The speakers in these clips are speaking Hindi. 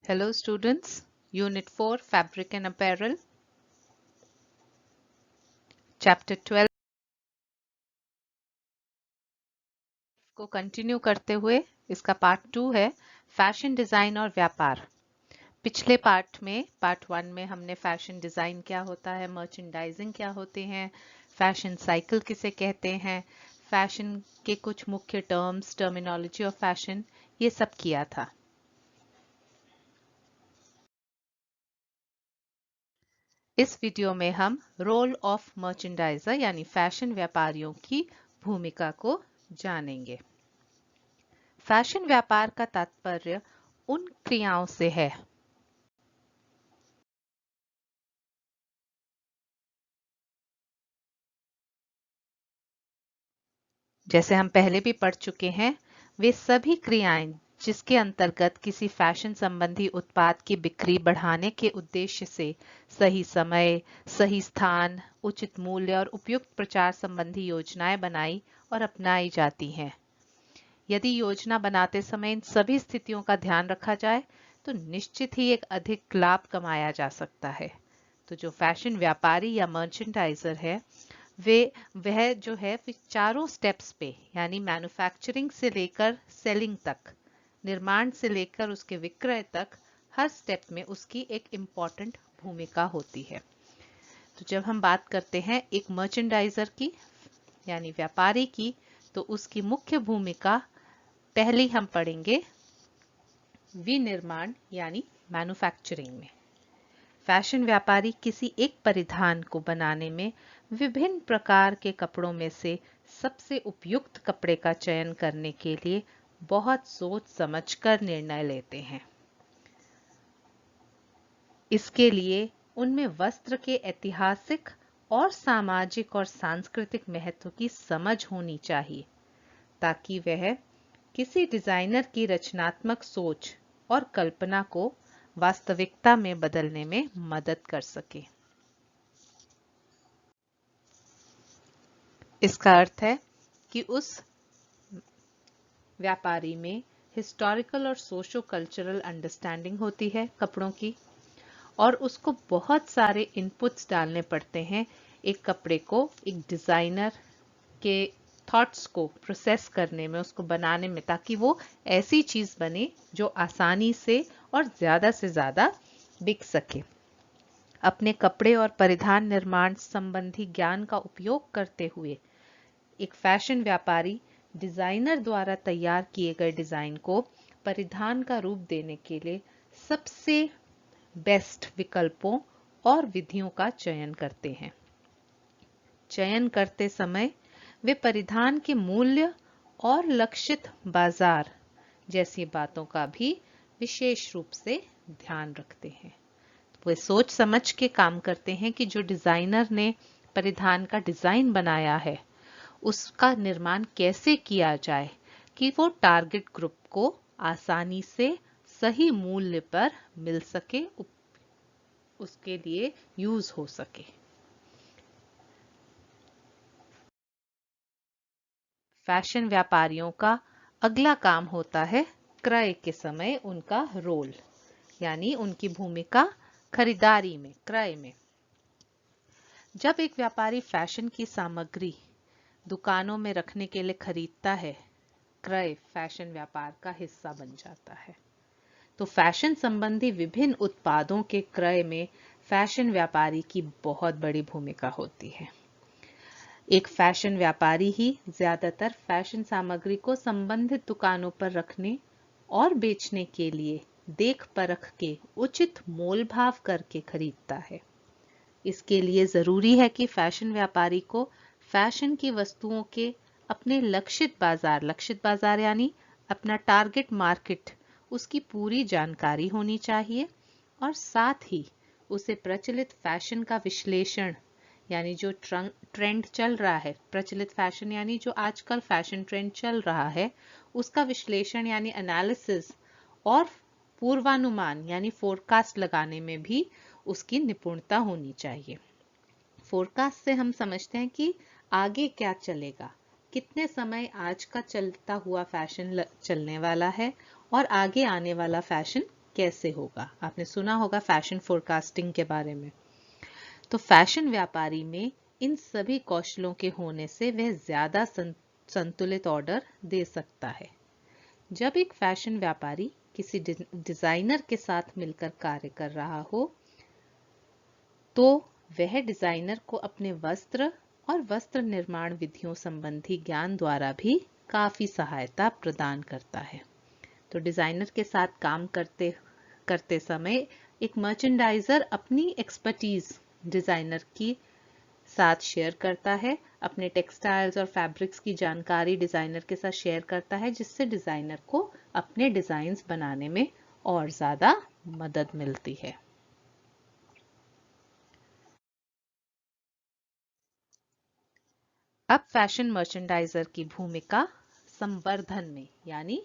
Hello students, Unit 4 Fabric and Apparel, Chapter 12 को कंटिन्यू करते हुए इसका पार्ट 2 है फैशन डिजाइन और व्यापार। पिछले पार्ट 1 में हमने फैशन डिजाइन क्या होता है, मर्चेंडाइजिंग क्या होते हैं, फैशन साइकिल किसे कहते हैं, फैशन के कुछ मुख्य टर्म्स, टर्मिनोलॉजी ऑफ फैशन, ये सब किया था। इस वीडियो में हम रोल ऑफ मर्चेंडाइजर यानी फैशन व्यापारियों की भूमिका को जानेंगे। फैशन व्यापार का तात्पर्य उन क्रियाओं से है जैसे हम पहले भी पढ़ चुके हैं, वे सभी क्रियाएं जिसके अंतर्गत किसी फैशन संबंधी उत्पाद की बिक्री बढ़ाने के उद्देश्य से सही समय, सही स्थान, उचित मूल्य और उपयुक्त प्रचार संबंधी योजनाएं बनाई और अपनाई जाती हैं। यदि योजना बनाते समय इन सभी स्थितियों का ध्यान रखा जाए तो निश्चित ही एक अधिक लाभ कमाया जा सकता है। तो जो फैशन व्यापारी या मर्चेंडाइजर है, वह जो है चारों स्टेप्स पे यानी मैन्युफैक्चरिंग से लेकर सेलिंग तक, निर्माण से लेकर उसके विक्रय तक, हर स्टेप में उसकी एक इम्पॉर्टेंट भूमिका होती है। तो जब हम बात करते हैं एक मर्चेंडाइजर की यानी व्यापारी की, तो उसकी मुख्य भूमिका पहली हम पढ़ेंगे विनिर्माण यानी मैन्युफैक्चरिंग में। फैशन व्यापारी किसी एक परिधान को बनाने में विभिन्न प्रकार के कपड़ों में से सबसे उपयुक्त कपड़े का चयन करने के लिए बहुत सोच समझकर निर्णय लेते हैं। इसके लिए उनमें वस्त्र के ऐतिहासिक और सामाजिक और सांस्कृतिक महत्व की समझ होनी चाहिए, ताकि वह किसी डिजाइनर की रचनात्मक सोच और कल्पना को वास्तविकता में बदलने में मदद कर सके। इसका अर्थ है कि उस व्यापारी में हिस्टोरिकल और सोशो कल्चरल अंडरस्टैंडिंग होती है कपड़ों की, और उसको बहुत सारे इनपुट्स डालने पड़ते हैं एक कपड़े को एक डिजाइनर के थॉट्स को प्रोसेस करने में, उसको बनाने में, ताकि वो ऐसी चीज बने जो आसानी से और ज्यादा से ज्यादा बिक सके। अपने कपड़े और परिधान निर्माण संबंधी ज्ञान का उपयोग करते हुए एक फैशन व्यापारी डिजाइनर द्वारा तैयार किए गए डिजाइन को परिधान का रूप देने के लिए सबसे बेस्ट विकल्पों और विधियों का चयन करते हैं। चयन करते समय वे परिधान के मूल्य और लक्षित बाजार जैसी बातों का भी विशेष रूप से ध्यान रखते हैं। वे सोच समझ के काम करते हैं कि जो डिजाइनर ने परिधान का डिजाइन बनाया है उसका निर्माण कैसे किया जाए कि वो टारगेट ग्रुप को आसानी से सही मूल्य पर मिल सके, उसके लिए यूज हो सके। फैशन व्यापारियों का अगला काम होता है क्रय के समय उनका रोल यानी उनकी भूमिका खरीदारी में, क्रय में। जब एक व्यापारी फैशन की सामग्री दुकानों में रखने के लिए खरीदता है, क्रय फैशन व्यापार का हिस्सा बन जाता है। तो फैशन संबंधी विभिन्न उत्पादों के क्रय में फैशन व्यापारी की बहुत बड़ी भूमिका होती है। एक फैशन व्यापारी ही ज्यादातर फैशन सामग्री को संबंधित दुकानों पर रखने और बेचने के लिए देख परख के उचित मोल भाव करके खरीदता है। इसके लिए जरूरी है कि फैशन व्यापारी को फैशन की वस्तुओं के अपने लक्षित बाजार यानी अपना टारगेट मार्केट, उसकी पूरी जानकारी होनी चाहिए, और साथ ही उसे प्रचलित फैशन का विश्लेषण यानी जो ट्रेंड चल रहा है, प्रचलित फैशन यानी जो आजकल फैशन ट्रेंड चल रहा है, उसका विश्लेषण यानी एनालिसिस और पूर्वानुमान यानी फोरकास्ट लगाने में भी उसकी निपुणता होनी चाहिए। फोरकास्ट से हम समझते हैं कि आगे क्या चलेगा, कितने समय आज का चलता हुआ फैशन चलने वाला है और आगे आने वाला फैशन कैसे होगा। आपने सुना होगा फैशन फोरकास्टिंग के बारे में। तो फैशन व्यापारी में इन सभी कौशलों के होने से वह ज्यादा संतुलित ऑर्डर दे सकता है। जब एक फैशन व्यापारी किसी डिजाइनर के साथ मिलकर कार्य कर रहा हो तो वह डिजाइनर को अपने वस्त्र और वस्त्र निर्माण विधियों संबंधी ज्ञान द्वारा भी काफी सहायता प्रदान करता है। तो डिजाइनर के साथ काम करते समय एक मर्चेंडाइजर अपनी एक्सपर्टीज डिजाइनर की साथ शेयर करता है, अपने टेक्सटाइल्स और फैब्रिक्स की जानकारी डिजाइनर के साथ शेयर करता है, जिससे डिजाइनर को अपने डिजाइन्स बनाने में और ज्यादा मदद मिलती है। अब फैशन मर्चेंडाइजर की भूमिका संवर्धन में, यानी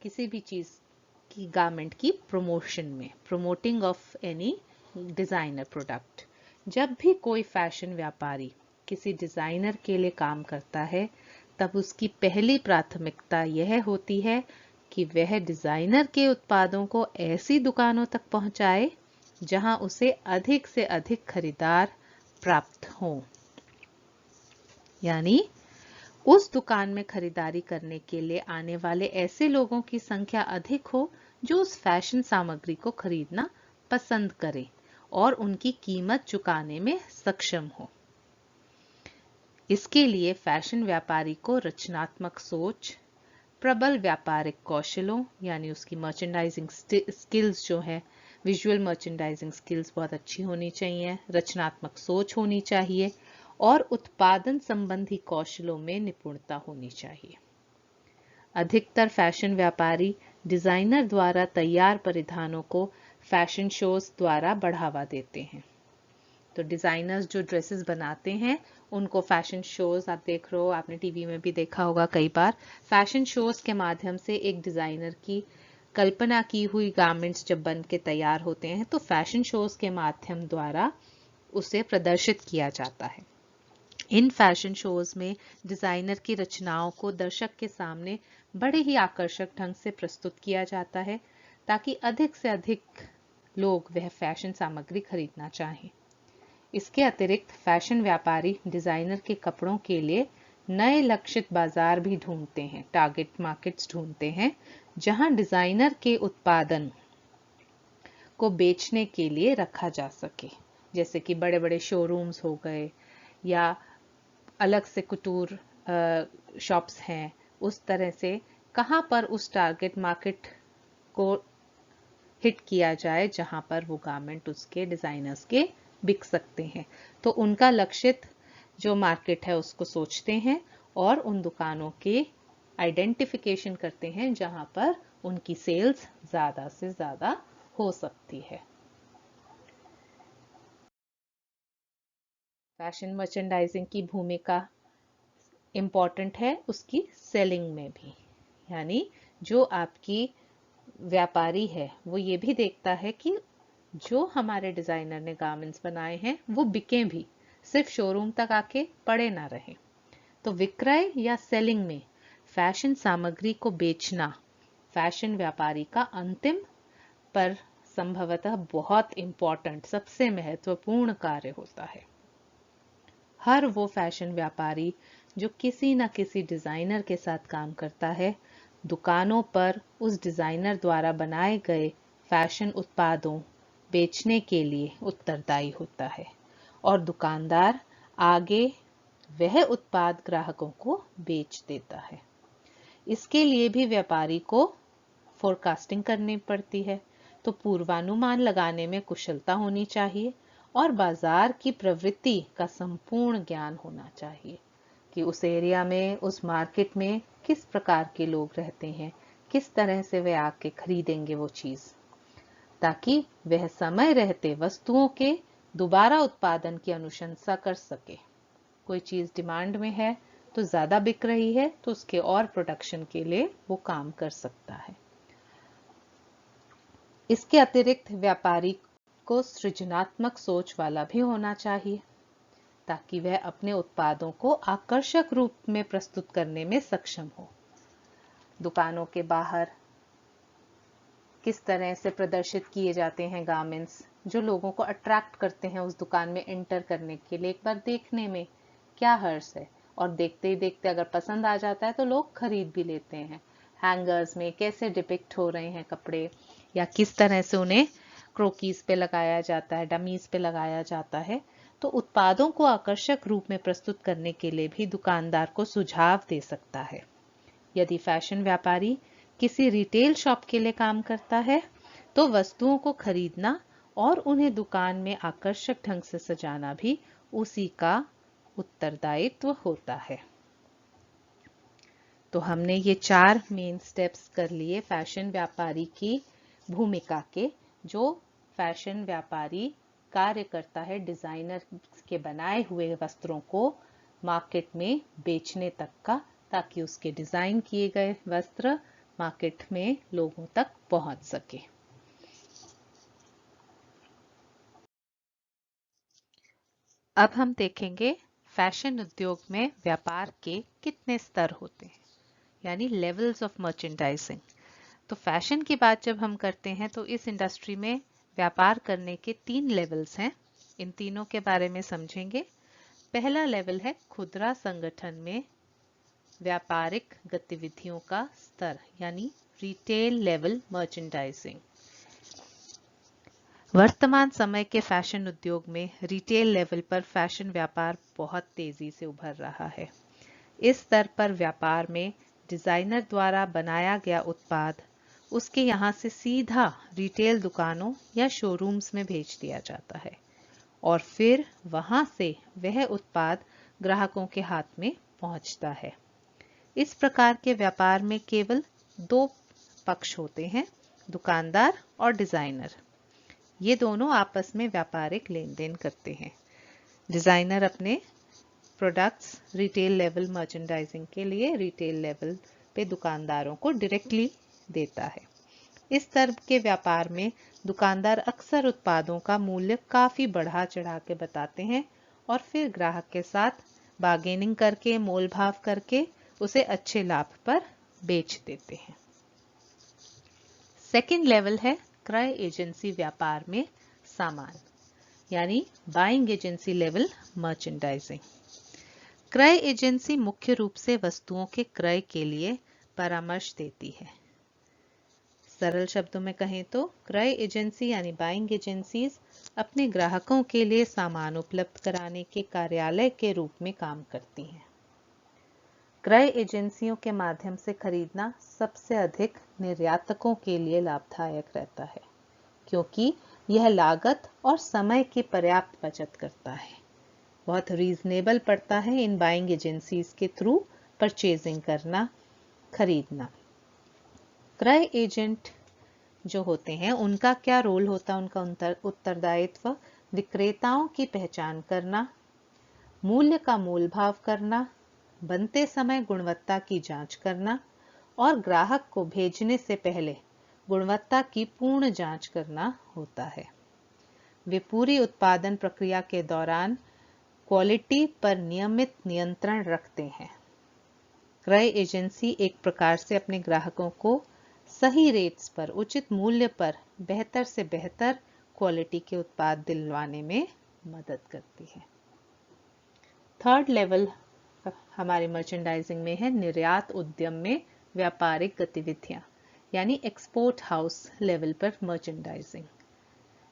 किसी भी चीज की गारमेंट की प्रमोशन में, promoting of any designer product. जब भी कोई फैशन व्यापारी किसी डिजाइनर के लिए काम करता है तब उसकी पहली प्राथमिकता यह होती है कि वह डिजाइनर के उत्पादों को ऐसी दुकानों तक पहुंचाए जहां उसे अधिक से अधिक खरीदार प्राप्त हों, यानी उस दुकान में खरीदारी करने के लिए आने वाले ऐसे लोगों की संख्या अधिक हो जो उस फैशन सामग्री को खरीदना पसंद करें और उनकी कीमत चुकाने में सक्षम हो। इसके लिए फैशन व्यापारी को रचनात्मक सोच, प्रबल व्यापारिक कौशलों यानी उसकी मर्चेंडाइजिंग स्किल्स जो है, विजुअल मर्चेंडाइजिंग स्किल्स बहुत अच्छी होनी चाहिए, रचनात्मक सोच होनी चाहिए और उत्पादन संबंधी कौशलों में निपुणता होनी चाहिए। अधिकतर फैशन व्यापारी डिजाइनर द्वारा तैयार परिधानों को फैशन शोज द्वारा बढ़ावा देते हैं। तो डिजाइनर्स जो ड्रेसेस बनाते हैं उनको फैशन शोज, आप देख रहे हो, आपने टीवी में भी देखा होगा कई बार, फैशन शोज के माध्यम से एक डिजाइनर की कल्पना की हुई गारमेंट्स जब बन के तैयार होते हैं तो फैशन शोज के माध्यम द्वारा उसे प्रदर्शित किया जाता है। इन फैशन शोज में डिजाइनर की रचनाओं को दर्शक के सामने बड़े ही आकर्षक ढंग से प्रस्तुत किया जाता है ताकि अधिक से अधिक लोग वह फैशन सामग्री खरीदना चाहें। इसके अतिरिक्त फैशन व्यापारी डिजाइनर के कपड़ों के लिए नए लक्षित बाजार भी ढूंढते हैं, टारगेट मार्केट्स ढूंढते हैं, जहां डिजाइनर के उत्पादन को बेचने के लिए रखा जा सके, जैसे कि बड़े बड़े शोरूम्स हो गए या अलग से कुटूर शॉप्स हैं। उस तरह से कहां पर उस टारगेट मार्केट को हिट किया जाए जहां पर वो गारमेंट उसके डिजाइनर्स के बिक सकते हैं, तो उनका लक्षित जो मार्केट है उसको सोचते हैं और उन दुकानों के आइडेंटिफिकेशन करते हैं जहां पर उनकी सेल्स ज्यादा से ज्यादा हो सकती है। फैशन मर्चेंडाइजिंग की भूमिका इम्पॉर्टेंट है उसकी सेलिंग में भी, यानी जो आपकी व्यापारी है वो ये भी देखता है कि जो हमारे डिजाइनर ने गारमेंट्स बनाए हैं वो बिके भी, सिर्फ शोरूम तक आके पड़े ना रहे। तो विक्रय या सेलिंग में फैशन सामग्री को बेचना फैशन व्यापारी का अंतिम पर संभवतः बहुत इंपॉर्टेंट, सबसे महत्वपूर्ण कार्य होता है। हर वो फैशन व्यापारी जो किसी न किसी डिजाइनर के साथ काम करता है, दुकानों पर उस डिजाइनर द्वारा बनाए गए फैशन उत्पादों बेचने के लिए उत्तरदायी होता है और दुकानदार आगे वह उत्पाद ग्राहकों को बेच देता है। इसके लिए भी व्यापारी को फोरकास्टिंग करनी पड़ती है, तो पूर्वानुमान लगाने में कुशलता होनी चाहिए और बाजार की प्रवृत्ति का संपूर्ण ज्ञान होना चाहिए कि उस एरिया में, उस मार्केट में किस प्रकार के लोग रहते हैं, किस तरह से वे आके खरीदेंगे वो चीज, ताकि वह समय रहते वस्तुओं के दोबारा उत्पादन की अनुशंसा कर सके। कोई चीज डिमांड में है तो ज्यादा बिक रही है तो उसके और प्रोडक्शन के लिए वो काम कर सकता है। इसके अतिरिक्त व्यापारी को सृजनात्मक सोच वाला भी होना चाहिए ताकि वह अपने उत्पादों को आकर्षक रूप में प्रस्तुत करने में सक्षम हो। दुकानों के बाहर किस तरह से प्रदर्शित किए जाते हैं गारमेंट्स, जो लोगों को अट्रैक्ट करते हैं उस दुकान में एंटर करने के लिए। एक बार देखने में क्या हर्ष है, और देखते ही देखते अगर पसंद आ जाता है तो लोग खरीद भी लेते हैं। हैंगर्स में कैसे डिपिक्ट हो रहे हैं कपड़े, या किस तरह से उन्हें क्रोकीज पे लगाया जाता है, डमीज पे लगाया जाता है। तो उत्पादों को आकर्षक रूप में प्रस्तुत करने के लिए भी दुकानदार को सुझाव दे सकता है। यदि फैशन व्यापारी किसी रिटेल शॉप के लिए काम करता है तो वस्तुओं को खरीदना और उन्हें दुकान में आकर्षक ढंग से सजाना भी उसी का उत्तरदायित्व होता है। तो हमने ये 4 मेन स्टेप्स कर लिए फैशन व्यापारी की भूमिका के, जो फैशन व्यापारी कार्य करता है डिजाइनर के बनाए हुए वस्त्रों को मार्केट में बेचने तक का, ताकि उसके डिजाइन किए गए वस्त्र मार्केट में लोगों तक पहुंच सके। अब हम देखेंगे फैशन उद्योग में व्यापार के कितने स्तर होते हैं, यानी लेवल्स ऑफ मर्चेंडाइजिंग। तो फैशन की बात जब हम करते हैं तो इस इंडस्ट्री में व्यापार करने के 3 लेवल्स हैं। इन तीनों के बारे में समझेंगे। पहला लेवल है खुदरा संगठन में व्यापारिक गतिविधियों का स्तर, यानी रिटेल लेवल मर्चेंडाइजिंग। वर्तमान समय के फैशन उद्योग में रिटेल लेवल पर फैशन व्यापार बहुत तेजी से उभर रहा है। इस स्तर पर व्यापार में डिजाइनर द्वारा बनाया गया उत्पाद उसके यहाँ से सीधा रिटेल दुकानों या शोरूम्स में भेज दिया जाता है, और फिर वहां से वह उत्पाद ग्राहकों के हाथ में पहुंचता है। इस प्रकार के व्यापार में केवल 2 पक्ष होते हैं, दुकानदार और डिजाइनर। ये दोनों आपस में व्यापारिक लेन देन करते हैं। डिजाइनर अपने प्रोडक्ट्स रिटेल लेवल मर्चेंडाइजिंग के लिए रिटेल लेवल पे दुकानदारों को डायरेक्टली देता है। इस स्तर के व्यापार में दुकानदार अक्सर उत्पादों का मूल्य काफी बढ़ा चढ़ा के बताते हैं, और फिर ग्राहक के साथ बार्गेनिंग करके, मोल भाव करके उसे अच्छे लाभ पर बेच देते हैं। सेकेंड लेवल है क्रय एजेंसी व्यापार में सामान, यानी बाइंग एजेंसी लेवल मर्चेंडाइजिंग। क्रय एजेंसी मुख्य रूप से वस्तुओं के क्रय के लिए परामर्श देती है। सरल शब्दों में कहें तो क्रय एजेंसी यानी बाइंग एजेंसीज अपने ग्राहकों के लिए सामान उपलब्ध कराने के कार्यालय के रूप में काम करती हैं। क्रय एजेंसियों के माध्यम से खरीदना सबसे अधिक निर्यातकों के लिए लाभदायक रहता है, क्योंकि यह लागत और समय की पर्याप्त बचत करता है। बहुत रीजनेबल पड़ता है इन बाइंग एजेंसीज के थ्रू परचेजिंग करना, खरीदना। क्रय एजेंट जो होते हैं उनका क्या रोल होता है, उनका उत्तरदायित्व विक्रेताओं की पहचान करना, मूल्य का मोल भाव करना, बनते समय गुणवत्ता की जांच करना, और ग्राहक को भेजने से पहले गुणवत्ता की पूर्ण जांच करना होता है। वे पूरी उत्पादन प्रक्रिया के दौरान क्वालिटी पर नियमित नियंत्रण रखते हैं। क्रय एजेंसी एक प्रकार से अपने ग्राहकों को सही रेट्स पर, उचित मूल्य पर बेहतर से बेहतर क्वालिटी के उत्पाद दिलवाने में मदद करती है। थर्ड लेवल हमारे मर्चेंडाइजिंग में है निर्यात उद्यम में व्यापारिक गतिविधियां, यानी एक्सपोर्ट हाउस लेवल पर मर्चेंडाइजिंग।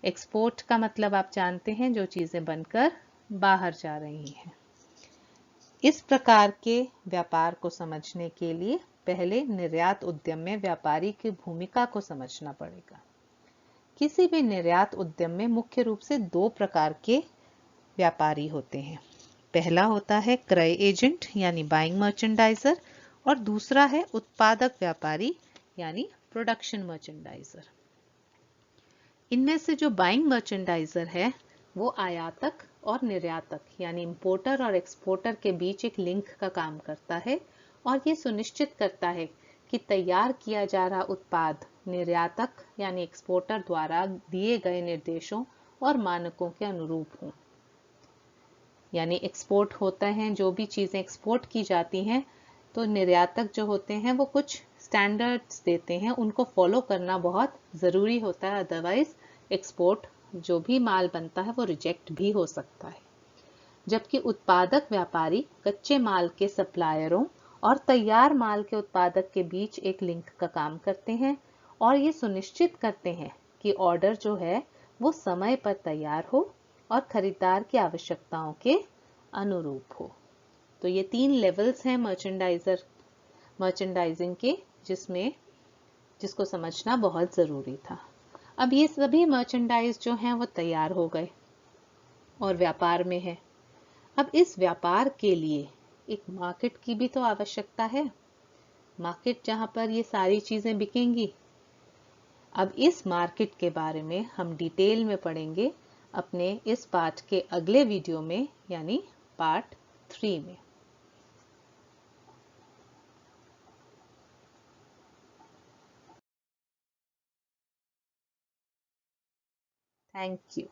एक्सपोर्ट का मतलब आप जानते हैं, जो चीजें बनकर बाहर जा रही हैं। इस प्रकार के व्यापार को समझने के लिए पहले निर्यात उद्यम में व्यापारी की भूमिका को समझना पड़ेगा। किसी भी निर्यात उद्यम में मुख्य रूप से 2 प्रकार के व्यापारी होते हैं। पहला होता है क्रय एजेंट यानी बाइंग मर्चेंडाइजर, और दूसरा है उत्पादक व्यापारी यानी प्रोडक्शन मर्चेंडाइजर। इनमें से जो बाइंग मर्चेंडाइजर है वो आयातक और निर्यातक यानी इंपोर्टर और एक्सपोर्टर के बीच एक लिंक का काम करता है, और ये सुनिश्चित करता है कि तैयार किया जा रहा उत्पाद निर्यातक यानी एक्सपोर्टर द्वारा दिए गए निर्देशों और मानकों के अनुरूप हों। यानी एक्सपोर्ट होता है, जो भी चीजें एक्सपोर्ट की जाती हैं तो निर्यातक जो होते हैं वो कुछ स्टैंडर्ड्स देते हैं उनको फॉलो करना बहुत ज़रूरी होता है, अदरवाइज एक्सपोर्ट जो भी माल बनता है वो रिजेक्ट भी हो सकता है। जबकि उत्पादक व्यापारी कच्चे माल के सप्लायरों और तैयार माल के उत्पादक के बीच एक लिंक का काम करते हैं और ये सुनिश्चित करते हैं कि ऑर्डर जो है वो समय पर तैयार हो और खरीदार की आवश्यकताओं के अनुरूप हो। तो ये 3 लेवल्स हैं मर्चेंडाइजिंग के, जिसको समझना बहुत ज़रूरी था। अब ये सभी मर्चेंडाइज जो हैं वो तैयार हो गए और व्यापार में है। अब इस व्यापार के लिए एक मार्केट की भी तो आवश्यकता है, मार्केट जहां पर ये सारी चीजें बिकेंगी। अब इस मार्केट के बारे में हम डिटेल में पढ़ेंगे अपने इस पाठ के अगले वीडियो में, यानी पार्ट 3 में। Thank you.